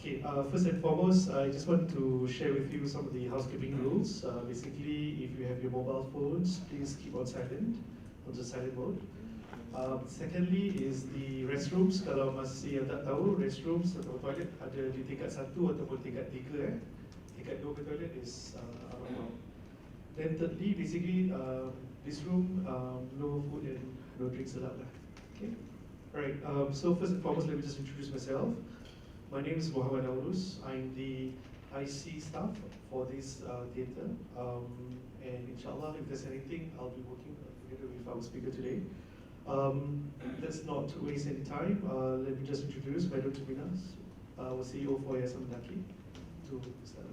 Okay, first and foremost, I just want to share with you some of the housekeeping rules. Basically, if you have your mobile phones, please keep on silent, on the silent mode. Secondly is the restrooms. Kalau masih yang tak tahu, restrooms atau toilet ada di tingkat 1 ataupun tingkat 3. Tingkat 2 ke toilet is around. Then thirdly, basically, this room, no food and no drinks allowed. Okay. Alright, so first and foremost, let me just introduce myself. My name is Muhammad Aurus. I'm the IC staff for this theatre. And inshallah, if there's anything, I'll be working together with our speaker today. Let's not waste any time. Let me just introduce Madam Tuminas, our CEO for Yayasan MENDAKI, to start.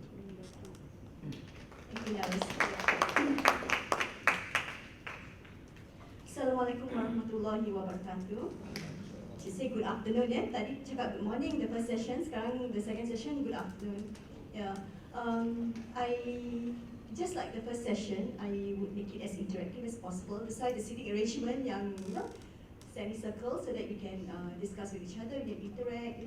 Assalamualaikum warahmatullahi wabarakatuh. She say good afternoon, tadi cakap good morning the first session, sekarang the second session good afternoon. Yeah. I just like the first session, I would make it as interactive as possible. Besides the seating arrangement yang semi-circle so that we can discuss with each other, we can interact,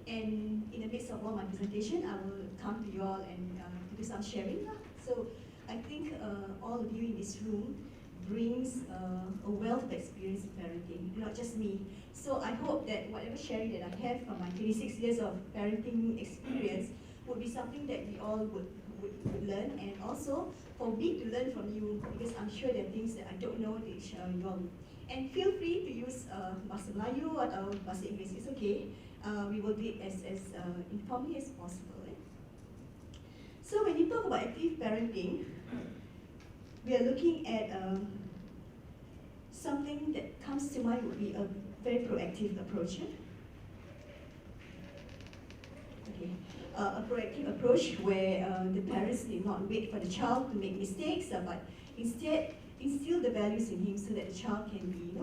And in the midst of all my presentation, I will come to you all and to do some sharing. So I think all of you in this room brings a wealth of experience in parenting, not just me. So I hope that whatever sharing that I have from my 26 years of parenting experience would be something that we all would learn, and also for me to learn from you, because I'm sure there are things that I don't know that you all. And feel free to use Bahasa Melayu atau Bahasa Inggeris, it's okay. We will do it as informally as possible. So when you talk about active parenting, we are looking at something that comes to mind would be a very proactive approach. Okay. A proactive approach where the parents need not wait for the child to make mistakes, but instead instill the values in him so that the child can be,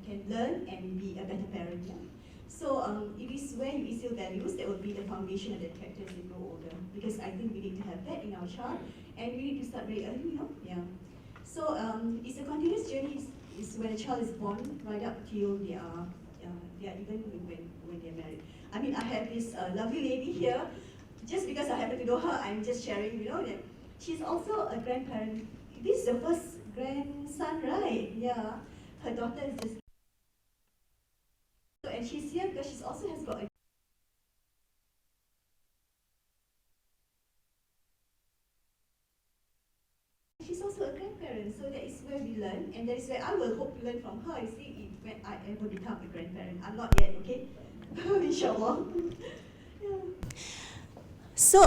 can learn and be a better parent. Yeah? So it is when you instill values that will be the foundation of the character as they grow older. Because I think we need to have that in our child, and we need to start very early, Yeah. So it's a continuous journey. It's when a child is born right up till they are even when they're married. I mean, I have this lovely lady here. Just because I happen to know her, I'm just sharing, that she's also a grandparent. This is the first grandson, right? Yeah. Her daughter is just. And she's here because she also has got a. She's also a grandparent, so that is where we learn, and that is where I will hope to learn from her. You see, when I ever become a grandparent, I'm not yet, okay? Inshallah. Yeah. So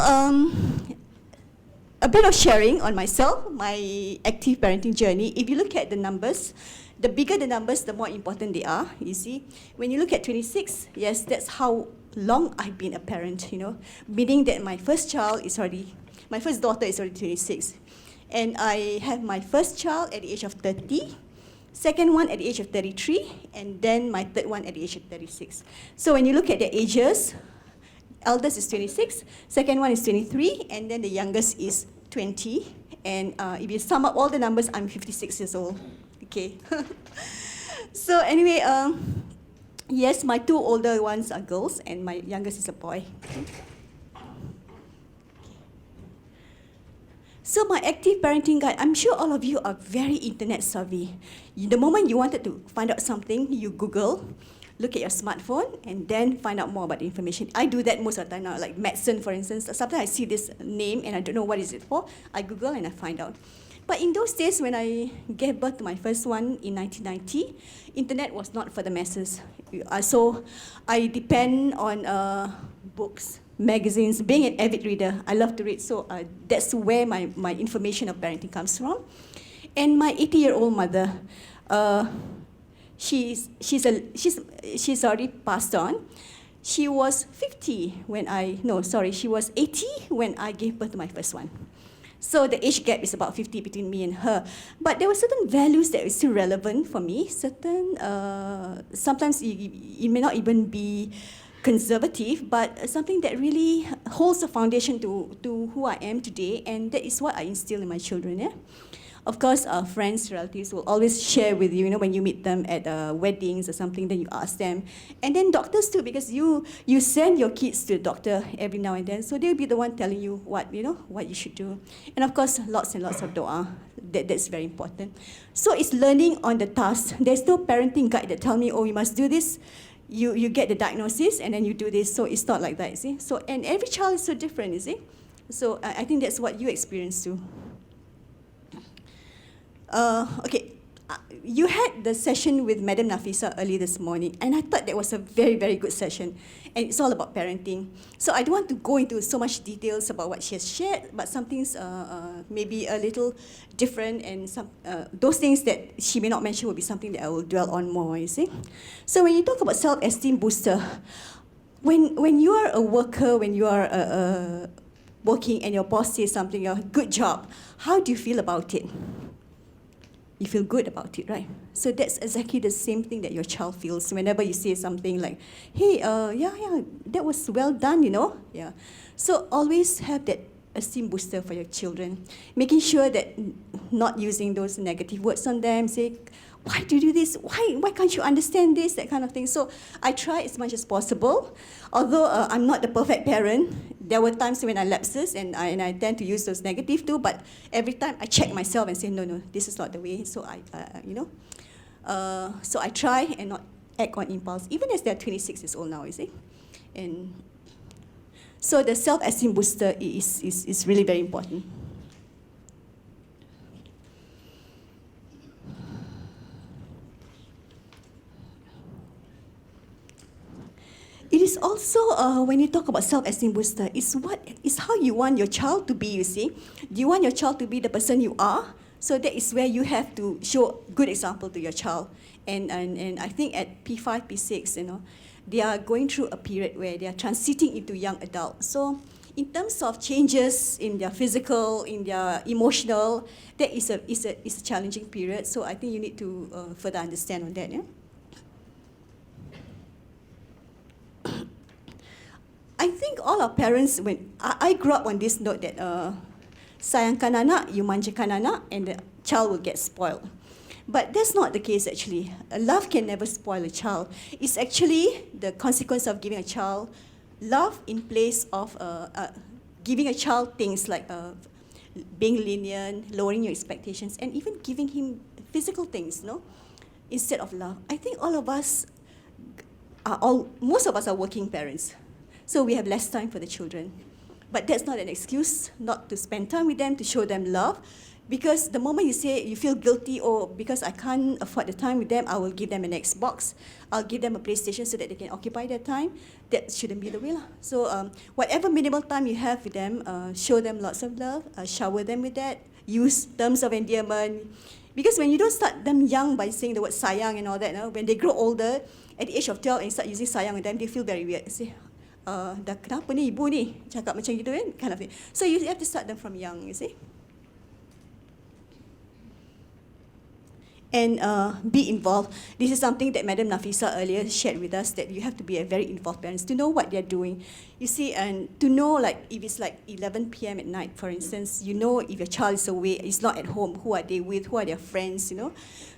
a bit of sharing on myself, my active parenting journey. If you look at the numbers, the bigger the numbers, the more important they are. You see, when you look at 26, yes, that's how long I've been a parent. Meaning that my first daughter is already 26. And I have my first child at the age of 30, second one at the age of 33, and then my third one at the age of 36. So when you look at their ages, eldest is 26, second one is 23, and then the youngest is 20. And if you sum up all the numbers, I'm 56 years old. Okay. So anyway, yes, my two older ones are girls, and my youngest is a boy. So my active parenting guide, I'm sure all of you are very internet savvy. The moment you wanted to find out something, you Google, look at your smartphone, and then find out more about the information. I do that most of the time now, like medicine, for instance. Sometimes I see this name and I don't know what is it for. I Google and I find out. But in those days when I gave birth to my first one in 1990, internet was not for the masses. So I depend on books, magazines. Being an avid reader, I love to read, so that's where my information of parenting comes from. And my 80-year-old mother, she's already passed on. She was 80 when I gave birth to my first one. So the age gap is about 50 between me and her. But there were certain values that were still relevant for me. Certain, sometimes it may not even be conservative, but something that really holds a foundation to who I am today, and that is what I instill in my children. Yeah? Of course, friends, relatives will always share with you, when you meet them at weddings or something, then you ask them. And then doctors too, because you send your kids to the doctor every now and then, so they'll be the one telling you what you should do. And of course, lots and lots of dua. That's very important. So it's learning on the task. There's no parenting guide that tell me, oh, you must do this. You get the diagnosis and then you do this. So it's not like that, you see. So, and every child is so different, you see. So I think that's what you experience too. Okay, you had the session with Madam Nafisa early this morning, and I thought that was a very, very good session. And it's all about parenting. So I don't want to go into so much details about what she has shared, but some things maybe a little different, and some those things that she may not mention will be something that I will dwell on more, you see. So when you talk about self-esteem booster, when you are a worker, when you are working and your boss says something, good job, how do you feel about it? You feel good about it, right? So that's exactly the same thing that your child feels whenever you say something like, hey, that was well done, Yeah. So always have that esteem booster for your children, making sure that not using those negative words on them, say, why do you do this? Why can't you understand this? That kind of thing. So I try as much as possible. Although I'm not the perfect parent, there were times when I lapses and I tend to use those negative too. But every time I check myself and say, no, this is not the way. So so I try and not act on impulse, even as they're 26 years old now, you see. And so the self-esteem booster is really very important. It is also, when you talk about self-esteem booster, it's how you want your child to be, you see. Do you want your child to be the person you are? So that is where you have to show good example to your child. And I think at P5, P6, they are going through a period where they are transiting into young adult. So in terms of changes in their physical, in their emotional, that is a challenging period. So I think you need to further understand on that, yeah? I think all our parents, when I grew up on this note that sayangkan anak, you manjakan anak, and the child will get spoiled. But that's not the case actually. Love can never spoil a child. It's actually the consequence of giving a child love in place of giving a child things like being lenient, lowering your expectations, and even giving him physical things, instead of love. I think most of us are working parents. So we have less time for the children. But that's not an excuse not to spend time with them, to show them love. Because the moment you say you feel guilty, or because I can't afford the time with them, I will give them an Xbox, I'll give them a PlayStation so that they can occupy their time, that shouldn't be the way. So whatever minimal time you have with them, show them lots of love, shower them with that, use terms of endearment. Because when you don't start them young by saying the word sayang and all that, when they grow older, at the age of 12 and start using sayang with them, they feel very weird. Say, dah kenapa ni ibu ni cakap macam gitu kan, kind of thing. So you have to start them from young, you see. And be involved. This is something that Madam Nafisa earlier shared with us, that you have to be a very involved parents to know what they're doing. You see, and to know, like, if it's like 11 p.m. at night, for instance, you know if your child is away, is not at home, who are they with, who are their friends,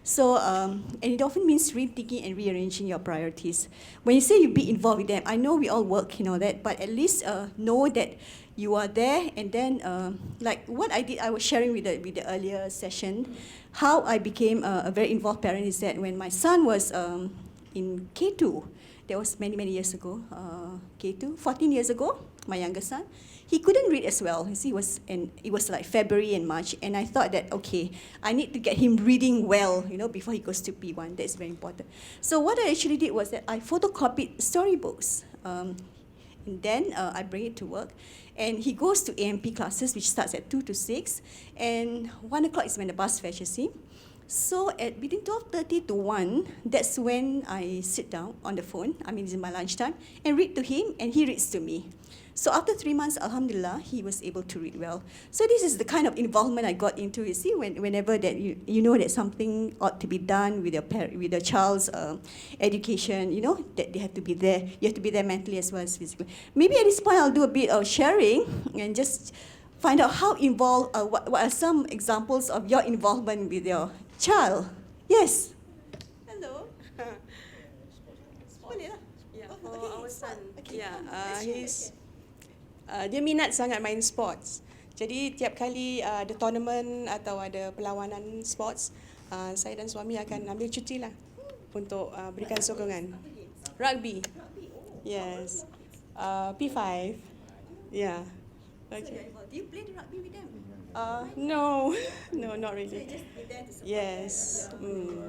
So, and it often means rethinking and rearranging your priorities. When you say you be involved with them, I know we all work, that, but at least know that you are there. And then, like what I did, I was sharing with the earlier session, how I became a very involved parent is that when my son was in K2, that was many, many years ago, K2, 14 years ago, my younger son, he couldn't read as well. You see, it was like February and March, and I thought that, okay, I need to get him reading well, before he goes to P1. That's very important. So what I actually did was that I photocopied storybooks. And then I bring it to work. And he goes to AMP classes, which starts at 2 to 6. And 1 o'clock is when the bus fetches him. So at between 12:30 to 1, that's when I sit down on the phone, it's in my lunchtime, and read to him, and he reads to me. So after 3 months, alhamdulillah, he was able to read well. So this is the kind of involvement I got into. You see, whenever that you know that something ought to be done with your child's education, that they have to be there. You have to be there mentally as well as physically. Maybe at this point I'll do a bit of sharing and just find out how involved, what are some examples of your involvement with your child. Yes. Hello. Boleh lah. Yeah, Oh, for okay, our sport. son. Okay, Yeah, let's he's share. dia minat sangat main sports. Jadi tiap kali ada tournament atau ada perlawanan sports, saya dan suami akan ambil cuti lah untuk berikan sokongan. Rugby. Yes. P5. Yeah. Okay. Do you play the rugby with them? No, no, not So you really. just be there to support Yes. them.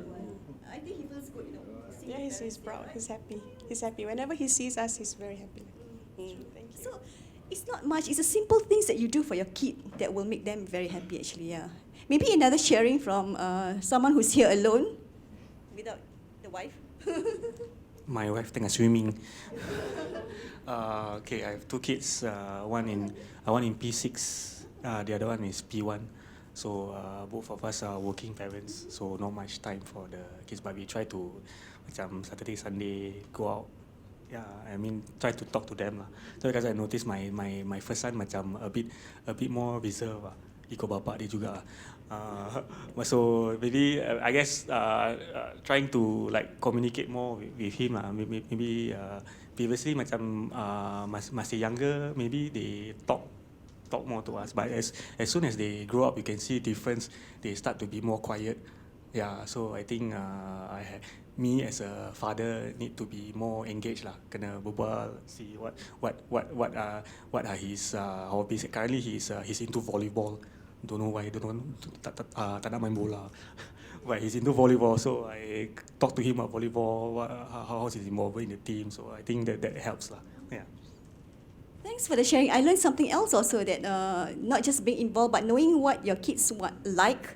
I think he feels good, you know. seeing Yeah, he's parents proud. there, He's happy. He's happy. Whenever he sees us, he's very happy. Thank you. So it's not much. It's the simple things that you do for your kid that will make them very happy. Actually, yeah. Maybe another sharing from someone who's here alone, without the wife. My wife tengah swimming. Okay, I have two kids. One in P6. The other one is P1. So both of us are working parents. So not much time for the kids. But we try to, macam Saturday, Sunday, go out. Yeah, I mean try to talk to them lah. So because I noticed my first son macam a bit more reserved lah. Ikut bapak dia juga. So maybe I guess trying to like communicate more with him lah. Maybe previously macam masih younger, maybe they talk more to us. But as soon as they grow up, you can see difference. They start to be more quiet. Yeah, so I think me as a father need to be more engaged lah. Kena berbual, see what are his hobbies. Currently he's into volleyball. Don't know why. Tak nak main bola. But he's into volleyball, so I talk to him about volleyball. How is he involved in the team? So I think that helps lah. Yeah. Thanks for the sharing. I learned something else also, that not just being involved, but knowing what your kids like,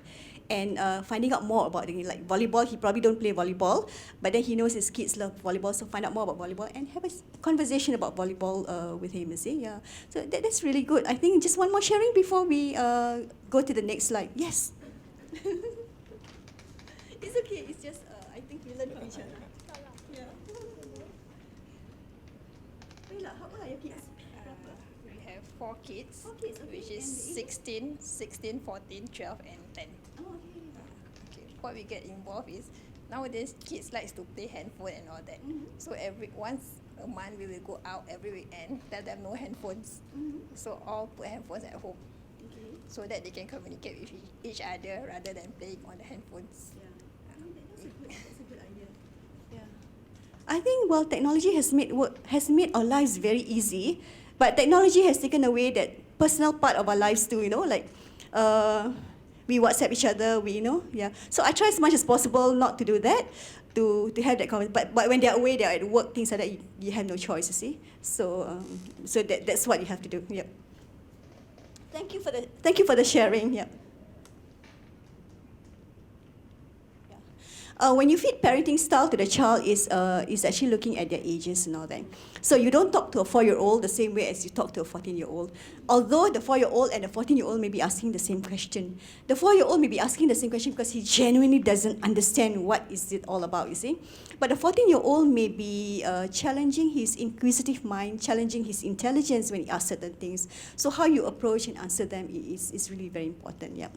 and finding out more about it. Like volleyball, he probably don't play volleyball, but then he knows his kids love volleyball, so find out more about volleyball and have a conversation about volleyball with him, you see. Yeah. So that's really good. I think just one more sharing before we go to the next slide. Yes. It's okay. It's just I think we learn from each other. Yeah. Rila, how old are your kids? We have 4 kids, 4 kids, okay. which is And the 16, 14, 12, and 10. Oh, okay. Okay. What we get involved is, nowadays kids likes to play handphone and all that. So once a month we will go out every weekend, tell them no handphones. So all put handphones at home, Okay. so that they can communicate with each other rather than playing on the handphones. Yeah. That's a good idea. Yeah. I think, well, technology has made our lives very easy, but technology has taken away that personal part of our lives too, you know, like we WhatsApp each other, yeah. So I try as much as possible not to do that, to have that conversation. But when they're away, they're at work, things like that, you have no choice, you see. So that's what you have to do. Yep. Thank you for the sharing. Yep. When you fit parenting style to the child is actually looking at their ages and all that. So you don't talk to a 4-year-old the same way as you talk to a 14-year-old. Although the 4-year-old and the 14-year-old may be asking the same question. The 4-year-old may be asking the same question because he genuinely doesn't understand what is it all about, you see. But the 14-year-old may be challenging his inquisitive mind, challenging his intelligence when he asks certain things. So how you approach and answer them is really very important, yeah.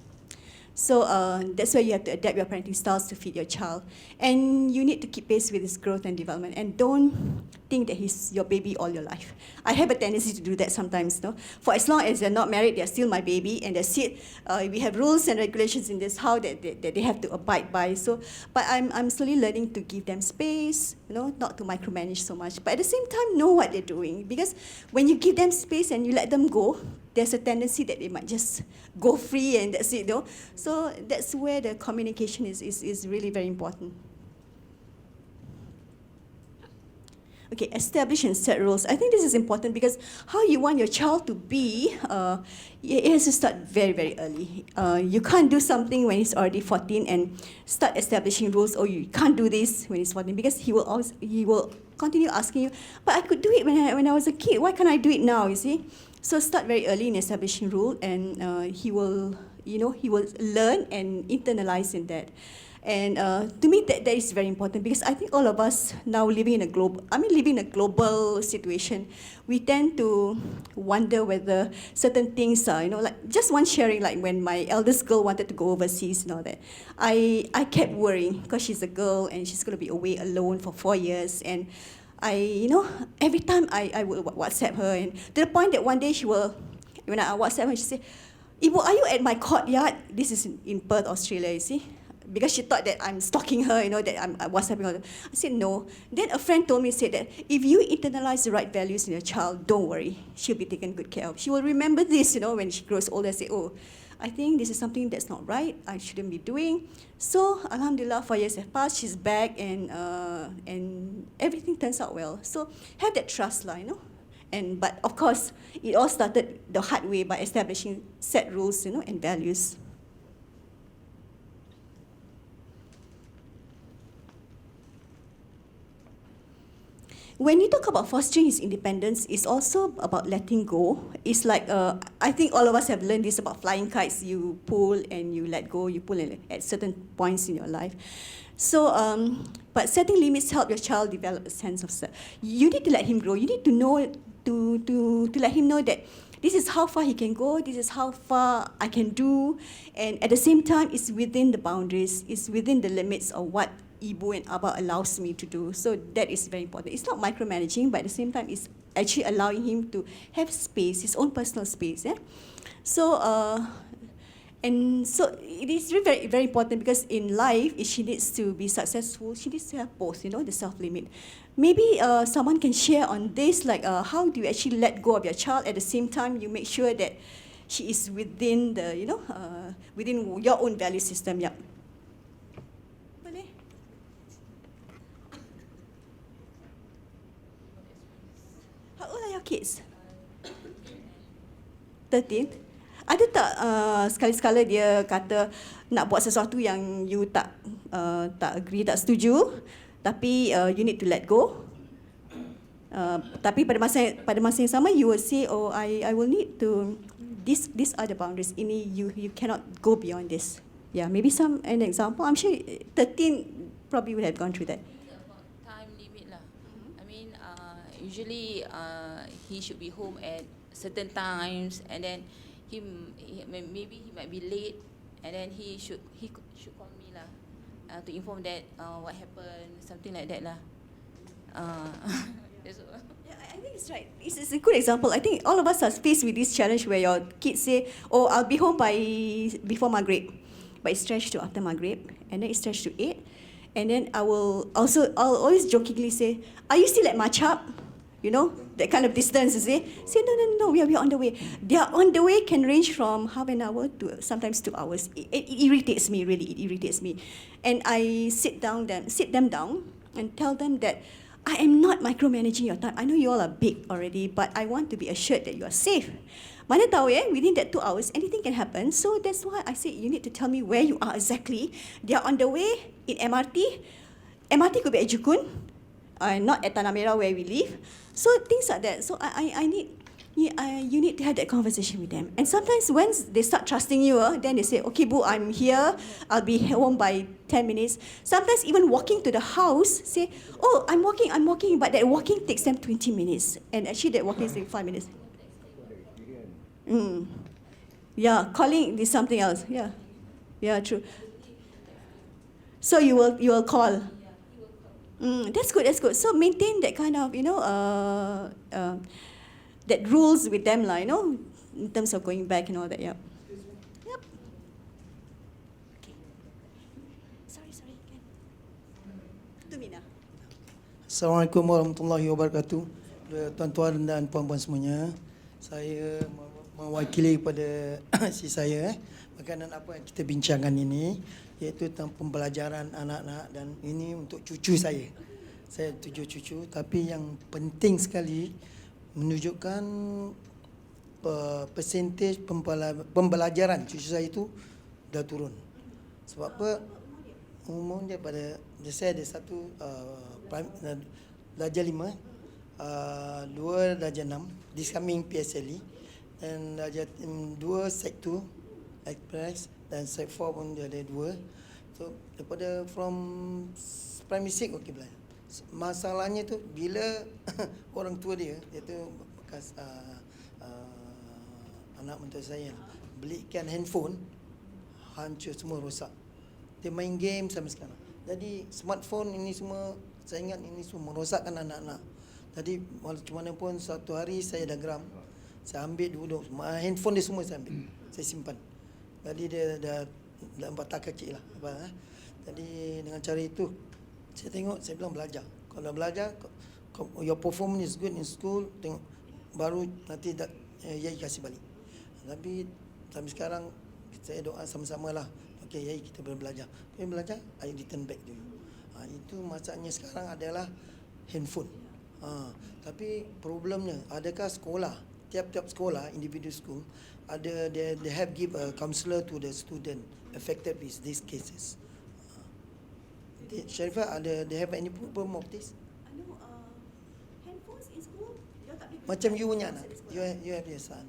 So that's why you have to adapt your parenting styles to fit your child. And you need to keep pace with his growth and development. And don't think that he's your baby all your life. I have a tendency to do that sometimes. No? For as long as they're not married, they're still my baby. And that's it. We have rules and regulations in this house that they have to abide by. So, but I'm slowly learning to give them space, not to micromanage so much. But at the same time, know what they're doing. Because when you give them space and you let them go, there's a tendency that they might just go free and that's it, though. So that's where the communication is really very important. Okay, establish and set rules. I think this is important because how you want your child to be, it has to start very, very early. You can't do something when he's already 14 and start establishing rules, or you can't do this when he's 14, because he will continue asking you, but I could do it when I was a kid, why can't I do it now, you see? So start very early in establishing rule, and he will learn and internalize in that. And to me, that is very important because I think all of us now living in a global situation, we tend to wonder whether certain things are, like just one sharing, like when my eldest girl wanted to go overseas and all that, I kept worrying because she's a girl and she's going to be away alone for 4 years. And every time I will WhatsApp her, and to the point that one day when I WhatsApp her, she said, Ibu, are you at my courtyard? This is in Perth, Australia, you see? Because she thought that I'm stalking her, that I'm WhatsApping her. I said, no. Then a friend told me, said that if you internalize the right values in your child, don't worry. She'll be taken good care of. She will remember this, when she grows older, say, oh, I think this is something that's not right, I shouldn't be doing. So, alhamdulillah, 4 years have passed, she's back, and everything turns out well. So, have that trust, But of course, it all started the hard way by establishing set rules, and values. When you talk about fostering his independence, it's also about letting go. It's like, I think all of us have learned this about flying kites. You pull and you let go, you pull at certain points in your life. So, but setting limits help your child develop a sense of self. You need to let him grow. You need to know, to let him know that this is how far he can go, this is how far I can do, and at the same time, it's within the boundaries, it's within the limits of what Ibu and Abba allows me to do. So that is very important. It's not micromanaging, but at the same time, it's actually allowing him to have space, his own personal space. Yeah? So, and so it is really very, very important because in life, if she needs to be successful, she needs to have both, the self-limit. Maybe someone can share on this, like how do you actually let go of your child at the same time you make sure that she is within the, within your own value system. Yeah. How old are your kids? 13? Ada tak sekali-sekala dia kata nak buat sesuatu yang you tak agree, tak setuju, tapi you need to let go? Tapi pada masa yang sama you will say, oh, I will need to, these are the boundaries. Ini you cannot go beyond this. Yeah, maybe an example. I'm sure 13 probably would have gone through that. Time limit lah. I mean, usually he should be home at certain times, and then maybe he might be late, and then he should call me lah to inform that what happened, something like that lah. Yeah, I think it's right. It's a good example. I think all of us are faced with this challenge where your kids say, "Oh, I'll be home before Maghrib," but it's stretched to after Maghrib, and then it's stretched to 8, and then I'll always jokingly say, "Are you still at Machap?" That kind of distance, you see? Say, no, we are on the way. They are on the way can range from half an hour to sometimes 2 hours. It irritates me, really, it irritates me. And I sit them down and tell them that I am not micromanaging your time. I know you all are big already, but I want to be assured that you are safe. Mana tahu within that 2 hours, anything can happen. So that's why I say you need to tell me where you are exactly. They are on the way in MRT. MRT could be at Jukun, not at Tanah Merah where we live. So things like that. So you need to have that conversation with them. And sometimes when they start trusting you, then they say, okay, boo, I'm here. I'll be home by 10 minutes. Sometimes even walking to the house, say, oh, I'm walking. But that walking takes them 20 minutes. And actually that walking is 5 minutes. Yeah, calling is something else. Yeah, true. So you will call. That's good. So maintain that kind of, that rules with them, in terms of going back and all that. Yep. Okay. Sorry. Tumina. Assalamualaikum warahmatullahi wabarakatuh. Tuan-tuan dan puan-puan semuanya. Saya mewakili pada si saya berkenaan apa yang kita bincangkan ini, iaitu tentang pembelajaran anak-anak, dan ini untuk cucu saya. Saya 7 cucu, tapi yang penting sekali menunjukkan persentage pembelajaran cucu saya itu dah turun. Sebab apa? Umur dia saya ada satu darjah 5, 2 darjah 6, this coming PSLE, dan darjah 2 Sec 2 Express, dan Sec 4 pun dia ada 2. So So daripada from primary 6 okey belajar. Masalahnya tu bila orang tua dia tu bekas anak mentua saya belikan handphone, hancur semua, rosak. Dia main game sampai sekarang. Jadi smartphone ini semua, saya ingat ini semua merosakkan anak-anak. Jadi macam mana pun satu hari saya dah geram. Saya ambil dulu handphone dia semua saya ambil. Saya simpan. Jadi dia dah nampak tak kecil lah. Jadi dengan cara itu saya tengok, saya bilang belajar. Kalau belajar, your performance is good in school, tengok baru nanti Yai kasih balik. Tapi sampai sekarang saya doa sama-sama lah. Okey, Yai kita belajar. Kita belajar, I return back dulu. Itu masalahnya sekarang adalah handphone. Tapi problemnya, adakah sekolah, tiap-tiap sekolah, individual school, ada they have give a counselor to the student affected with these cases. Sharifah, they have any problem of this? Handphones in school, dia tak boleh. Macam you punya anak, you have your son.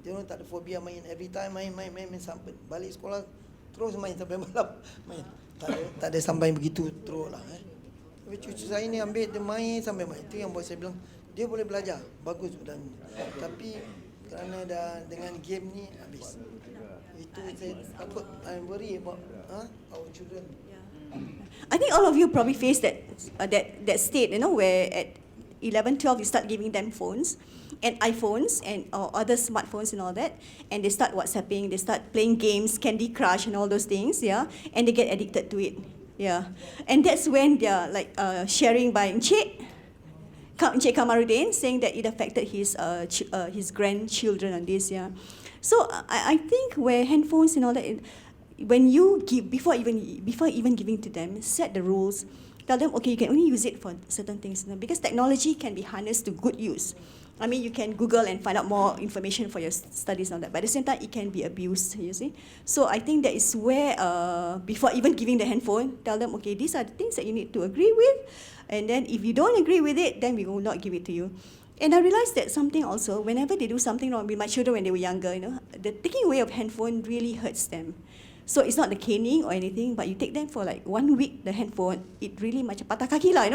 Dia orang tak ada fobia main, every time main sampai balik sekolah terus main sampai malam main. Tak ada sampai begitu terus lah. Tapi cucu saya ni ambil dia main sampai main. Itu yang buat saya bilang dia boleh belajar bagus dan tapi kerana dah dengan game ni habis. Itu saya takut, I'm worry about our children. I think all of you probably face that state, where at 11, 12 you start giving them phones and iPhones and or other smartphones and all that, and they start WhatsApping, they start playing games, Candy Crush and all those things, and they get addicted to it, and that's when they're like sharing by Encik Kamarudin saying that it affected his grandchildren on this, So I think where handphones and all that. When you give, before even giving to them, set the rules. Tell them, okay, you can only use it for certain things, because technology can be harnessed to good use. I mean, you can Google and find out more information for your studies and all that. But at the same time, it can be abused, you see. So I think that is where, before even giving the handphone, tell them, okay, these are the things that you need to agree with. And then if you don't agree with it, then we will not give it to you. And I realized that something also, whenever they do something wrong with my children when they were younger, the taking away of handphone really hurts them. So it's not the caning or anything, but you take them for like 1 week, the handphone, it really macam patah kaki lah,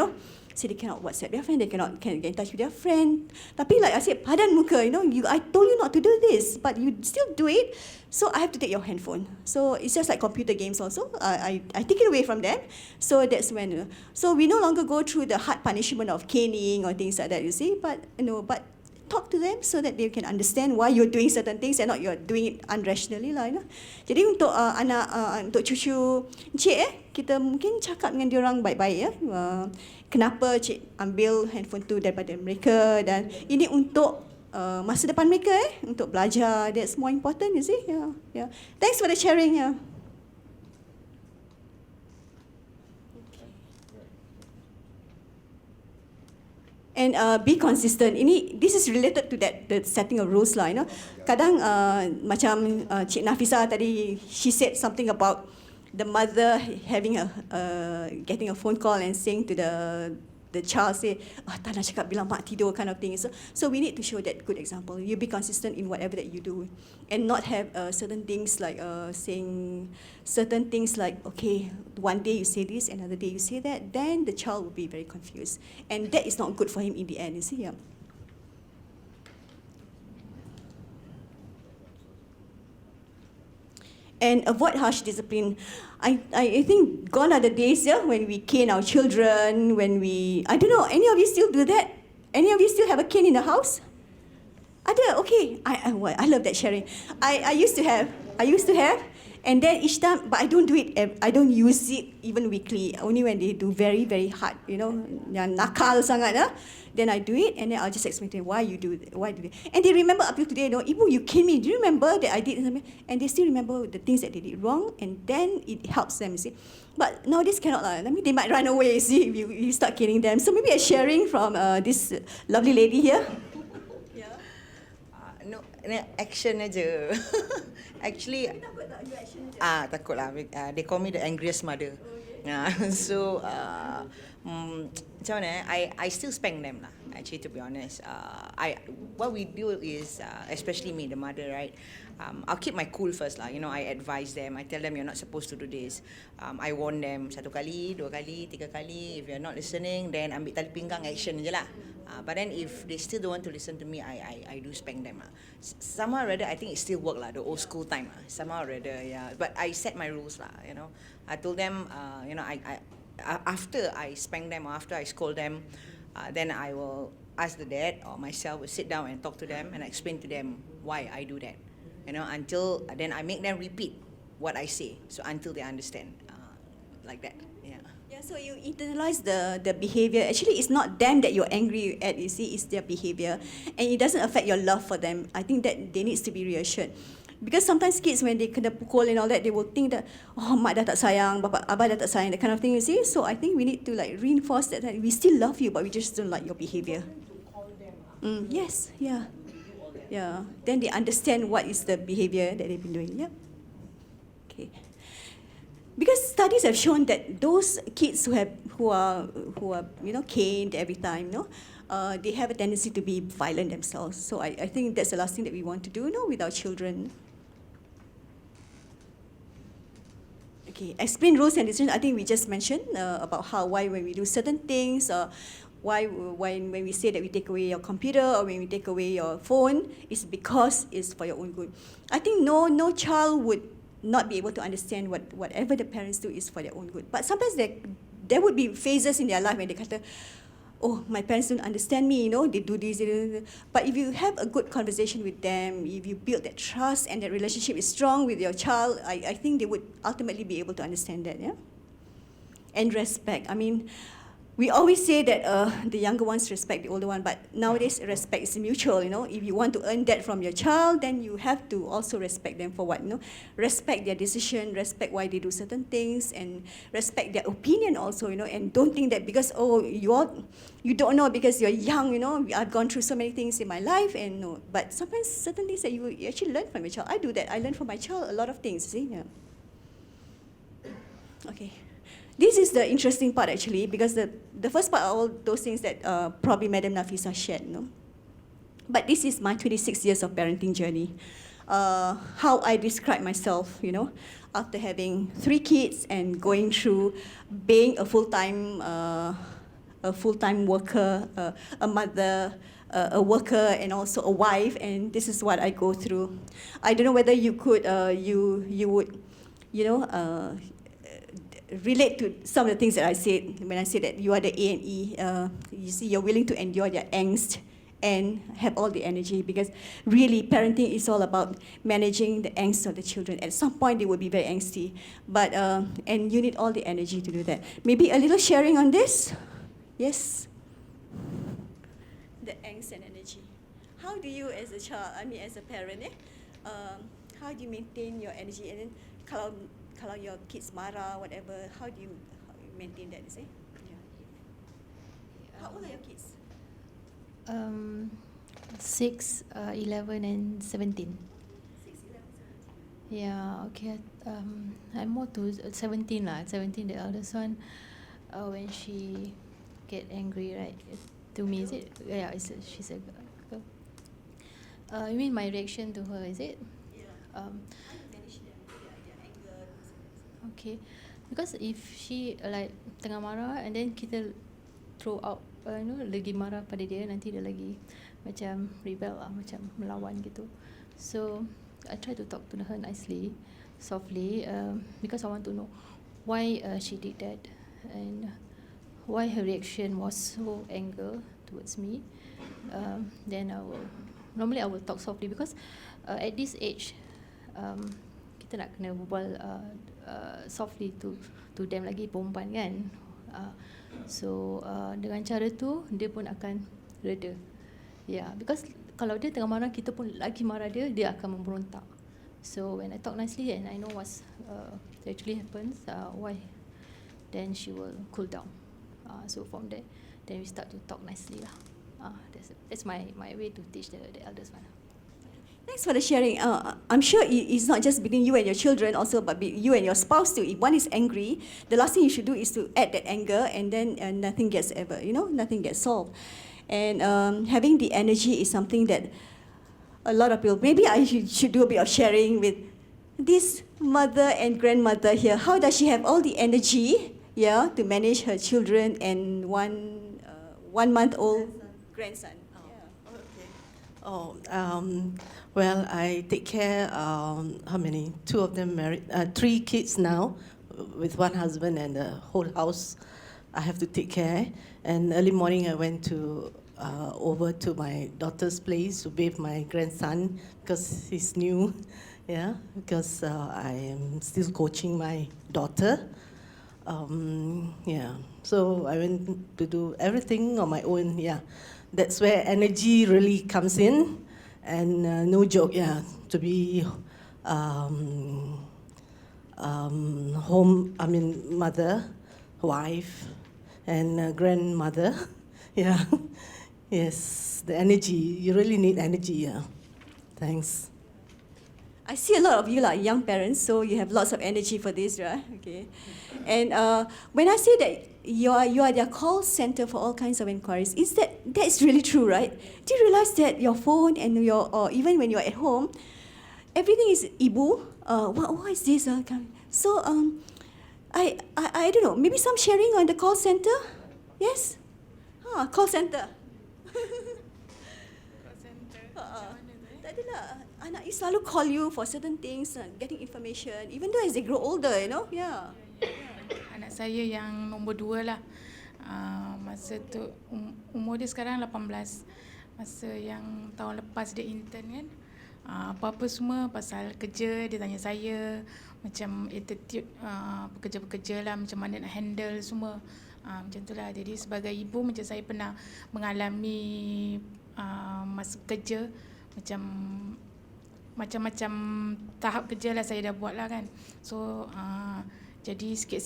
So they cannot WhatsApp their friend, they cannot get in touch with their friend. Tapi like I said, padan muka, I told you not to do this, but you still do it, so I have to take your handphone. So it's just like computer games also. I take it away from them. So that's when, so we no longer go through the hard punishment of caning or things like that, you see. But talk to them so that they can understand why you're doing certain things and not you're doing it unrationally lah. Jadi untuk untuk cucu Encik kita mungkin cakap dengan diorang baik-baik kenapa Cik ambil handphone tu daripada mereka dan ini untuk masa depan mereka untuk belajar. That's more important, you see. Yeah. Thanks for the sharing. And be consistent. This is related to the setting of rules lah. Kadang macam Cik Nafisa tadi, she said something about the mother having getting a phone call and saying to the child, say, tak nak cakap bilang mak tidur kind of thing. So we need to show that good example. You be consistent in whatever that you do, and not have certain things like saying certain things like, okay, one day you say this, another day you say that. Then the child will be very confused, and that is not good for him in the end. You see, And avoid harsh discipline. I think gone are the days when we cane our children, I don't know, any of you still do that? Any of you still have a cane in the house? Ada, okay. I love that sharing. I used to have, and then each time, but I don't do it, I don't use it even weekly, only when they do very, very hard, yang nakal sangat, then I do it, and then I'll just explain to them why do it. And they remember up till today, Ibu, you cane me, do you remember that I did something? And they still remember the things that they did wrong, and then it helps them, you see. But nowadays cannot lah. I mean, they might run away, you see, if you start caning them. So maybe a sharing from this lovely lady here. No, action aja. Actually, takut lah. They call me the angriest mother. So macam mana? I still spank them lah. Actually, to be honest, what we do is, especially me, the mother, right? I'll keep my cool first lah. You know, I advise them. I tell them you're not supposed to do this. I warn them 1 kali, 2 kali, 3 kali. If you're not listening, then ambil tali pinggang action je lah. But then if they still don't want to listen to me, I do spank them lah. Somehow or rather, I think it still work lah. The old school time lah. Somehow or rather, yeah. But I set my rules lah. You know, I told them, you know, after I spank them or after I scold them, then I will ask the dad or myself will sit down and talk to them and explain to them why I do that. You know, until then I make them repeat what I say. So until they understand, like that. Yeah. Yeah, so you internalize the behavior. Actually, it's not them that you're angry at, you see, it's their behavior. And it doesn't affect your love for them. I think that they needs to be reassured. Because sometimes kids, when they kena pukul and all that, they will think that, oh, mak dah tak sayang, abah dah tak sayang, that kind of thing, you see. So I think we need to like reinforce that we still love you, but we just don't like your behavior. Yes, yeah. Yeah. Then they understand what is the behavior that they've been doing. Yeah. Okay. Because studies have shown that those kids who are you know, caned every time, you know, they have a tendency to be violent themselves. So I think that's the last thing that we want to do, you know, with our children. Okay, explain rules and decisions. I think we just mentioned about why when we do certain things, why when we say that we take away your computer or when we take away your phone, it's because it's for your own good. I think no child would not be able to understand whatever the parents do is for their own good. But sometimes there would be phases in their life when they kata, oh, my parents don't understand me, you know, they do this, they do this. But if you have a good conversation with them, if you build that trust and that relationship is strong with your child, I think they would ultimately be able to understand that, yeah? And respect. I mean, we always say that the younger ones respect the older one, but nowadays respect is mutual, you know. If you want to earn that from your child, then you have to also respect them for what, you know. Respect their decision, respect why they do certain things, and respect their opinion also, you know. And don't think that because, oh, you don't know because you're young, you know. I've gone through so many things in my life, and no. But sometimes certain things that you actually learn from your child. I do that. I learn from my child a lot of things, see. Yeah. Okay. This is the interesting part actually, because the first part are all those things that probably Madam Nafisa shared, you know. But this is my 26 years of parenting journey. How I describe myself, you know, after having 3 kids and going through being a full-time worker, a mother, a worker, and also a wife, and this is what I go through. I don't know whether you could, you would, you know, relate to some of the things that I said when I said that you are the A and E. You see, you're willing to endure their angst and have all the energy, because really parenting is all about managing the angst of the children. At some point they will be very angsty, but and you need all the energy to do that. Maybe a little sharing on this? Yes? The angst and energy. How do you as a child, I mean as a parent, how do you maintain your energy? And then kalau your kids marah, whatever, how do you maintain that, you say? Yeah. How old are your kids? 6, 11 and 17. 6, 11, 17. Yeah, okay. I'm more to 17 lah. 17, the eldest one. When she get angry, right? To me, is it? Yeah, she's a girl. You mean my reaction to her, is it? Yeah. How do you manage their anger? Okay, because if she like tengah marah and then kita throw out, you know, lagi marah pada dia, nanti dia lagi macam rebel lah, macam melawan gitu. So I try to talk to her nicely, softly, because I want to know why she did that and why her reaction was so anger towards me. Then normally I will talk softly, because at this age kita nak kena berbual softly to them, lagi perempuan kan. So dengan cara tu dia pun akan reda. Yeah, because kalau dia tengah marah, kita pun lagi marah dia akan memberontak. So when I talk nicely and I know what's actually happens, why, then she will cool down. So from there, then we start to talk nicely lah. That's my way to teach the eldest one. Thanks for the sharing. I'm sure it's not just between you and your children, also but you and your spouse too. If one is angry, the last thing you should do is to add that anger, and then nothing gets nothing gets solved. And having the energy is something that a lot of people, maybe I should do a bit of sharing with this mother and grandmother here. How does she have all the energy, yeah, to manage her children and one-month-old grandson? Well, I take care, how many? Two of them married, three kids now, with one husband and the whole house I have to take care. And early morning I went to over to my daughter's place to bathe my grandson because he's new, yeah, because I am still coaching my daughter. Yeah, so I went to do everything on my own, yeah. That's where energy really comes in, and no joke, yeah, to be mother, wife, and grandmother, yeah. Yes, the energy, you really need energy, yeah. Thanks. I see a lot of you like young parents, so you have lots of energy for this, right? Okay. And when I say that you are their call center for all kinds of inquiries, that's really true, right? Do you realize that your phone and or even when you're at home, everything is Ibu? What is this? So I don't know. Maybe some sharing on the call center. Yes. Call center. Tak adalah. Anak you selalu call you for certain things, getting information, even though as they grow older, you know, yeah. Anak saya yang nombor 2 lah. Masa tu umur dia sekarang 18. Masa yang tahun lepas dia intern kan, apa-apa semua pasal kerja dia tanya saya, macam attitude pekerja-pekerja lah, macam mana nak handle semua. Macam tu lah. Jadi sebagai ibu, macam saya pernah mengalami masa kerja, macam-macam tahap kerja lah saya dah buat lah kan. So jadi sikit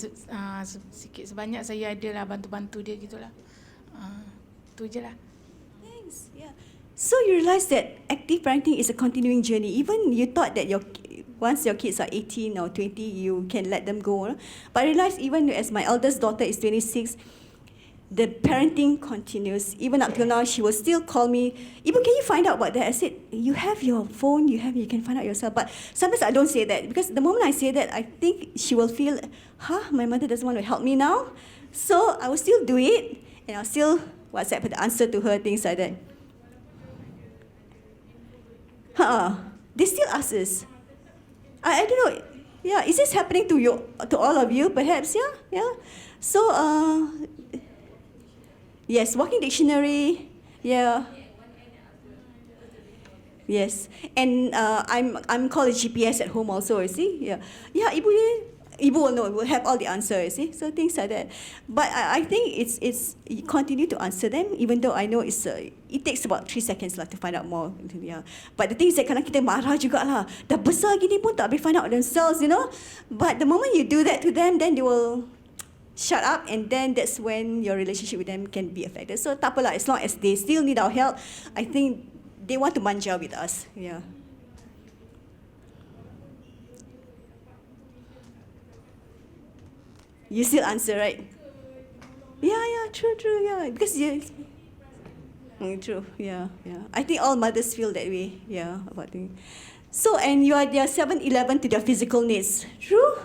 sebanyak saya ada lah bantu-bantu dia gitulah. Tu je lah. Thanks. Yeah. So you realize that active parenting is a continuing journey. Even you thought that once your kids are 18 or 20, you can let them go. But I realize even as my eldest daughter is 26, the parenting continues. Even up till now, she will still call me, Ibu, can you find out about that? I said, you have your phone, you can find out yourself. But sometimes I don't say that, because the moment I say that, I think she will feel, my mother doesn't want to help me now. So I will still do it, and I'll still WhatsApp the answer to her, things like that. They still ask us. I don't know. Yeah, is this happening to you, to all of you? Perhaps, yeah. So, yes, walking dictionary. Yeah. Yes, and I'm called a GPS at home also. You see, yeah. Ibu will know. Will have all the answers. You see, so things like that. But I think it's you continue to answer them, even though I know it takes about 3 seconds lah to find out more. Yeah. But the thing is that kadang kita marah juga lah. Dah besar gini pun tak boleh find out themselves, you know. But the moment you do that to them, then they will shut up, and then that's when your relationship with them can be affected. So tak apalah, as long as they still need our help, I think they want to manja with us. Yeah. You still answer, right? Yeah, true, yeah. Because true, yeah. I think all mothers feel that way, yeah, about things. So, and you are their 7-Eleven to their physical needs. True?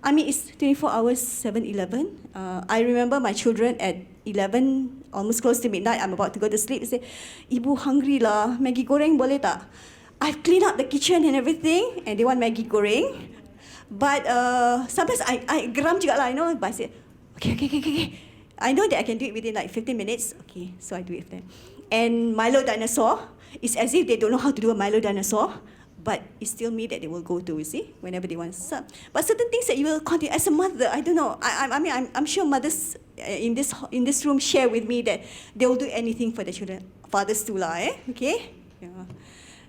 I mean, it's 24 hours, 7-Eleven. I remember my children at 11, almost close to midnight, I'm about to go to sleep. They say, Ibu hungry lah, Maggi goreng boleh tak? I've cleaned up the kitchen and everything, and they want Maggi goreng. But sometimes I geram juga lah, you know. But I say, okay. I know that I can do it within like 15 minutes. Okay, so I do it for them. And Milo dinosaur, it's as if they don't know how to do a Milo dinosaur. But it's still me that they will go to, you see, whenever they want. So, but certain things that you will continue as a mother, I don't know. I'm sure mothers in this room share with me that they will do anything for their children. Fathers too lah, okay? Yeah.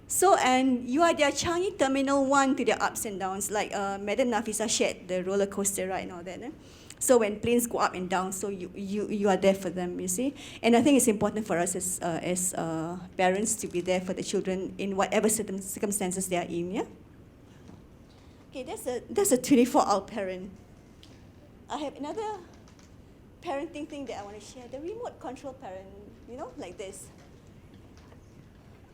So, and you are their Changi Terminal 1 to their ups and downs, like Madam Nafisa shared the roller coaster ride and all that. So when planes go up and down, so you are there for them, you see. And I think it's important for us as parents to be there for the children in whatever circumstances they are in, yeah? Okay, that's a 24-hour parent. I have another parenting thing that I want to share, the remote control parent. like this.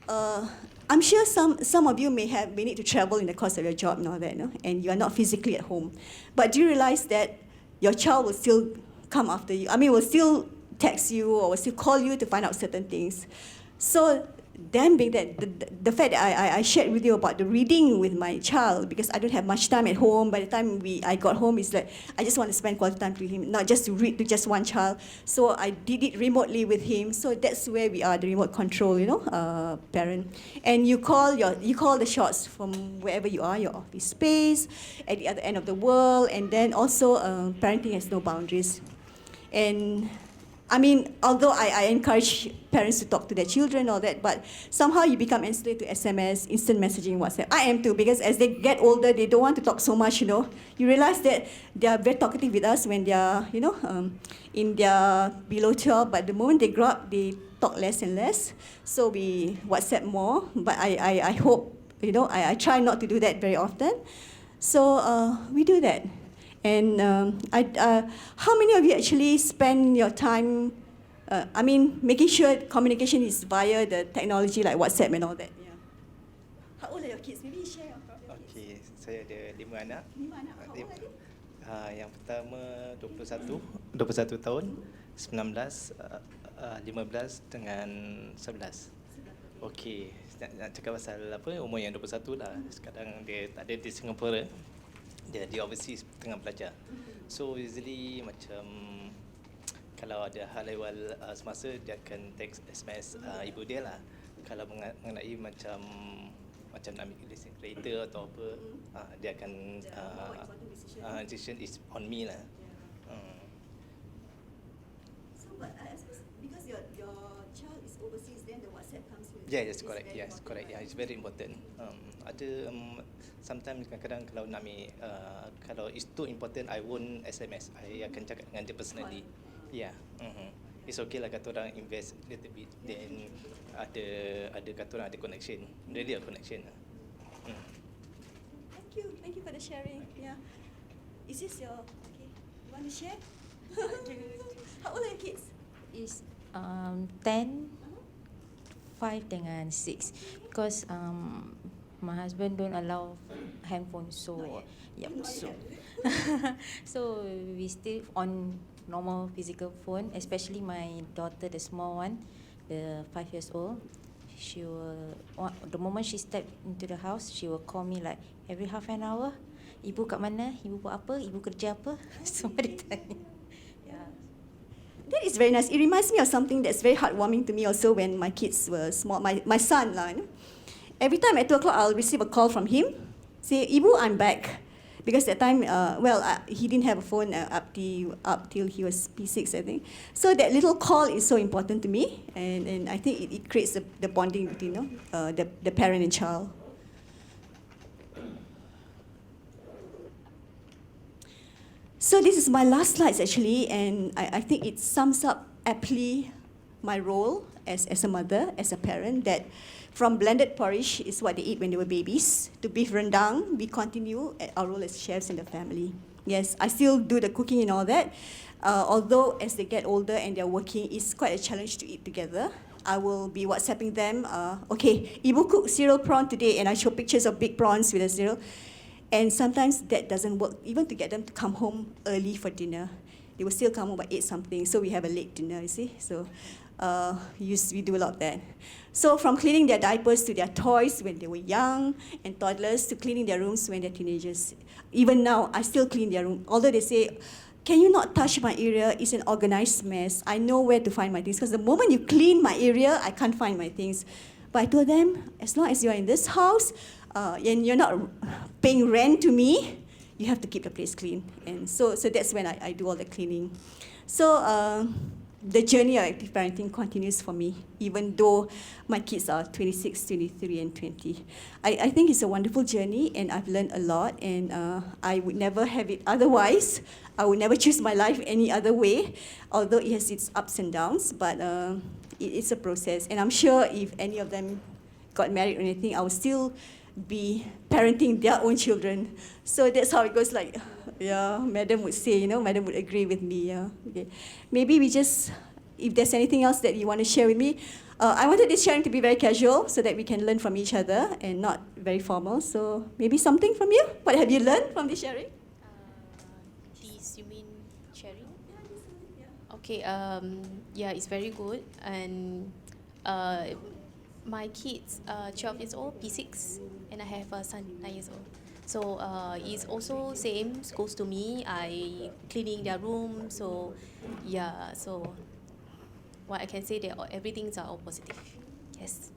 I'm sure some of you may need to travel in the course of your job and all that, no? And you are not physically at home. But do you realize that your child will still come after you? I mean, will still text you or will still call you to find out certain things. So then being that, the fact that I shared with you about the reading with my child, because I don't have much time at home. By the time I got home, it's like I just want to spend quality time to him, not just to read to just one child. So I did it remotely with him. So that's where we are, the remote control, parent. And you call the shots from wherever you are, your office space, at the other end of the world, and then also parenting has no boundaries. And I mean, although I encourage parents to talk to their children, all that, but somehow you become enslaved to SMS, instant messaging, WhatsApp. I am too, because as they get older, they don't want to talk so much, You realize that they are very talkative with us when they are, in their below 12, but the moment they grow up, they talk less and less. So we WhatsApp more, but I hope, I try not to do that very often. So we do that. And how many of you actually spend your time, making sure communication is via the technology like WhatsApp and all that? Yeah. How old are your kids? Maybe you share your kids. Okay, saya ada 5 anak. 5 anak. How old are they? Yang pertama 21 tahun, 19, 15 dengan 11. Okey, nak cakap pasal umur yang 21 lah. Sekarang dia tak ada di Singapura. Dia overseas tengah belajar. So usually macam kalau ada hal ehwal semasa, dia akan text SMS ibu dia lah. Kalau mengenai macam nak ambil kereta atau apa, dia akan decision is on me lah. So but because your child is overseas, then the WhatsApp comes with. Yeah, yes, correct. Yes, correct. Yeah, it's very important. Ada sometimes kadang-kadang kalau nak ambil kalau it's too important, I won't SMS. I akan cakap dengan dia personally. Yeah. It's okay lah kata orang invest little bit, then ada kata orang ada connection. Really a connection. Thank you for the sharing. Yeah. Is this your okay? You want to share? How old are your kids? Is 10, 5 dengan 6. Because my husband don't allow handphone, so so we still on normal physical phone, especially my daughter, the small one, the 5 years old. She will, the moment she step into the house, she will call me like every half an hour. Ibu kat mana? Ibu buat apa? Ibu kerja apa? Semua dia tanya. Yeah. That is very nice. It reminds me of something that's very heartwarming to me also when my kids were small. My son lah. Every time at 2 o'clock, I'll receive a call from him. Say, Ibu, I'm back. Because that time, he didn't have a phone up till he was P6, I think. So that little call is so important to me. And I think it creates the bonding between the parent and child. So this is my last slides actually. And I think it sums up aptly my role as a mother, as a parent, that from blended porridge is what they eat when they were babies, to beef rendang, we continue our role as chefs in the family. Yes, I still do the cooking and all that. Although as they get older and they're working, it's quite a challenge to eat together. I will be WhatsApping them, okay, Ibu cooked cereal prawn today, and I show pictures of big prawns with the cereal. And sometimes that doesn't work, even to get them to come home early for dinner. They will still come home by 8 something, so we have a late dinner, you see. So we do a lot of that. So from cleaning their diapers to their toys when they were young and toddlers, to cleaning their rooms when they're teenagers. Even now, I still clean their room. Although they say, can you not touch my area? It's an organized mess. I know where to find my things. Because the moment you clean my area, I can't find my things. But I told them, as long as you're in this house and you're not paying rent to me, you have to keep the place clean. And so that's when I do all the cleaning. So the journey of active parenting continues for me, even though my kids are 26, 23, and 20. I think it's a wonderful journey, and I've learned a lot, and I would never have it otherwise. I would never choose my life any other way, although it has its ups and downs, but it's a process. And I'm sure if any of them got married or anything, I would still be parenting their own children. So that's how it goes, Madam would say, Madam would agree with me, Okay. Maybe we just if there's anything else that you want to share with me. I wanted this sharing to be very casual so that we can learn from each other and not very formal. So maybe something from you? What have you learned from this sharing? This, you mean sharing? Okay, yeah, it's very good. And my kids, 12 years old, P6, and I have a son, 9 years old. So it's also same, goes to me. I cleaning their room. So yeah, so what I can say, that everything's are all positive. Yes.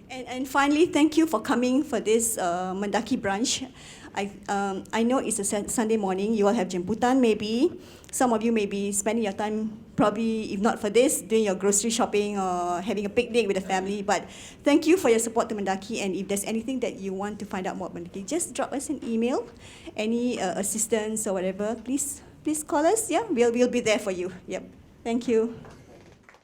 And finally, thank you for coming for this MENDAKI brunch. I know it's a Sunday morning. You all have jemputan maybe. Some of you may be spending your time, probably, if not for this, doing your grocery shopping or having a picnic with the family. But thank you for your support to MENDAKI. And if there's anything that you want to find out more about MENDAKI, just drop us an email. Any assistance or whatever, please call us. Yeah, we'll be there for you. Yep. Thank you.